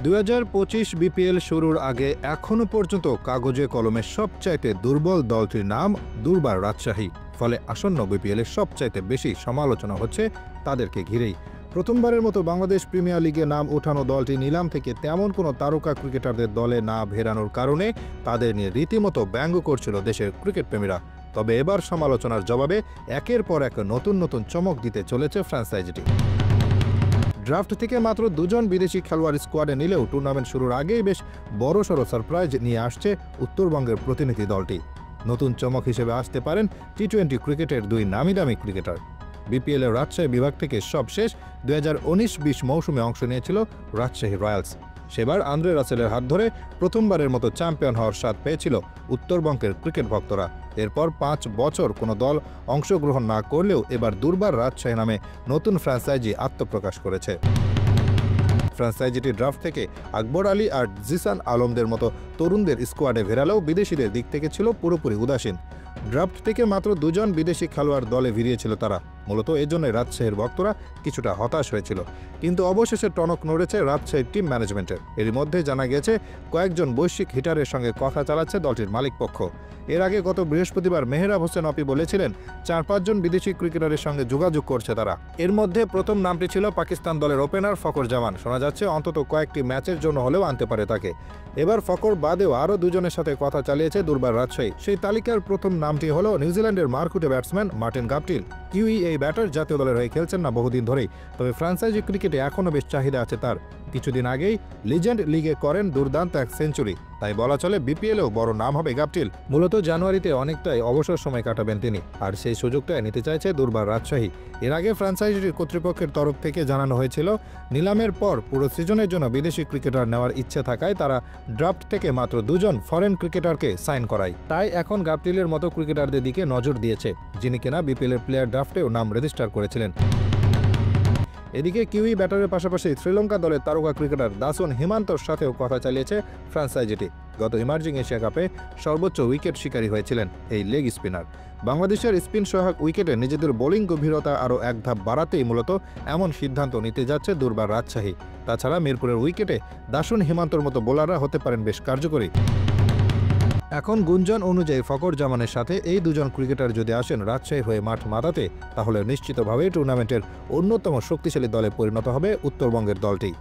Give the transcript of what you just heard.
2025 BPL শুরুর আগে এখনো পর্যন্ত কাগজে কলমে সবচাইতে দুর্বল দলটির নাম দুর্বার রাজশাহী। ফলে আসন্ন বিপিএলের সবচাইতে বেশি সমালোচনা হচ্ছে তাদেরকে ঘিরেই। প্রথমবারের মতো বাংলাদেশ প্রিমিয়ার লিগে নাম ওঠানো দলটি নিলাম থেকে তেমন কোনো তারকা ক্রিকেটারদের দলে না ভেড়ানোর কারণে তাদের নিয়ে রীতিমতো ব্যঙ্গ করছিল দেশের ক্রিকেট প্রেমীরা। তবে এবার সমালোচনার জবাবে একের পর এক নতুন নতুন চমক দিতে চলেছে ফ্র্যাঞ্চাইজিটি। ড্রাফট থেকে মাত্র দুজন বিদেশি খেলোয়াড় স্কোয়াডে নিলেও টুর্নামেন্ট শুরুর আগেই বেশ বড়সড় সারপ্রাইজ নিয়ে আসছে উত্তরবঙ্গের প্রতিনিধি দলটি। নতুন চমক হিসেবে আসতে পারেন টি-20 ক্রিকেটের দুই নামিদামি ক্রিকেটার। বিপিএলের রাজশাহী বিভাগ থেকে সবশেষ 2019-20 মৌসুমে অংশ নিয়েছিল রাজশাহী রয়্যালস। সেবার আন্দ্রে রাসেলের হাত ধরে প্রথমবারের মতো চ্যাম্পিয়ন হওয়ার স্বাদ পেয়েছিল উত্তরবঙ্গের ক্রিকেট ভক্তরা। এরপর 5 বছর কোনো দল অংশগ্রহণ না করলেও এবার দুর্বার রাজশাহী নামে নতুন ফ্র্যাঞ্চাইজি আত্মপ্রকাশ করেছে। ফ্র্যাঞ্চাইজিটি ড্রাফট থেকে আকবর আলী আর জিসান আলমদের মতো তরুণদের স্কোয়াডে ভেড়ালেও বিদেশিদের দিক থেকে ছিল পুরোপুরি উদাসীন। ড্রাফট থেকে মাত্র দুজন বিদেশি খেলোয়াড় দলে ভিড়িয়েছিল তারা। মূলত এজন্য রাজশাহীর ভক্তরা কিছুটা হতাশ হয়েছিল। কিন্তু অবশেষে টনক নড়েছে রাজশাহীর টিম ম্যানেজমেন্টের। এরই মধ্যে জানা গেছে কয়েকজন বৈশ্বিক হিটারের সঙ্গে কথা চালাচ্ছে দলটির মালিকপক্ষ। এর আগে গত বৃহস্পতিবার মেহরাব হোসেন অপি বলেছিলেন 4-5 জন বিদেশি ক্রিকেটারের সঙ্গে যোগাযোগ করছে তারা। এর মধ্যে প্রথম নামটি ছিল পাকিস্তান দলের ওপেনার ফকর জামান। শোনা যাচ্ছে অন্তত কয়েকটি ম্যাচের জন্য হলেও আনতে পারে তাকে। এবার ফকর বাদেও আরও দুজনের সাথে কথা চালিয়েছে দুর্বার রাজশাহী। সেই তালিকার প্রথম নামটি হল নিউজিল্যান্ডের মারকুটে ব্যাটসম্যান মার্টিন গাপটিল। কিউই এই ব্যাটার জাতীয় দলের হয়ে খেলছেন না বহুদিন ধরেই, তবে ফ্র্যাঞ্চাইজি ক্রিকেটে এখনও বেশ চাহিদা আছে তার। কিছুদিন আগেই লিজেন্ড লিগে করেন দুর্দান্ত এক সেঞ্চুরি, তাই বলা চলে বিপিএলেও বড় নাম হবে গাপটিল। মূলত জানুয়ারিতে অনেকটাই অবসর সময় কাটাবেন তিনি, আর সেই সুযোগটাই নিতে চাইছে দুর্বার রাজশাহী। এর আগে ফ্র্যাঞ্চাইজিটির কর্তৃপক্ষের তরফ থেকে জানানো হয়েছিল নিলামের পর পুরো সিজনের জন্য বিদেশি ক্রিকেটার নেওয়ার ইচ্ছে থাকায় তারা ড্রাফট থেকে মাত্র দুজন ফরেন ক্রিকেটারকে সাইন করায়। তাই এখন গাপটিলের মতো ক্রিকেটারদের দিকে নজর দিয়েছে, যিনি কিনা বিপিএলের প্লেয়ার ড্রাফটেও নাম রেজিস্টার করেছিলেন। এদিকে কিউই ব্যাটারের পাশাপাশি শ্রীলঙ্কা দলের তারকা ক্রিকেটার দাসন হিমান্তর সাথেও কথা চালিয়েছে ফ্র্যাঞ্চাইজিটি। গত ইমার্জিং এশিয়া কাপে সর্বোচ্চ উইকেট শিকারী হয়েছিলেন এই লেগ স্পিনার। বাংলাদেশের স্পিন সহায়ক উইকেটে নিজেদের বোলিং গভীরতা আরও এক ধাপ বাড়াতেই মূলত এমন সিদ্ধান্ত নিতে যাচ্ছে দুর্বার রাজশাহী। তাছাড়া মিরপুরের উইকেটে দাসন হিমান্তর মতো বোলাররা হতে পারেন বেশ কার্যকরী। এখন গুঞ্জন অনুযায়ী ফকর জামানের সাথে এই দুজন ক্রিকেটার যদি আসেন রাজশাহী হয়ে মাঠ মাতাতে, তাহলে নিশ্চিতভাবেই টুর্নামেন্টের অন্যতম শক্তিশালী দলে পরিণত হবে উত্তরবঙ্গের দলটি।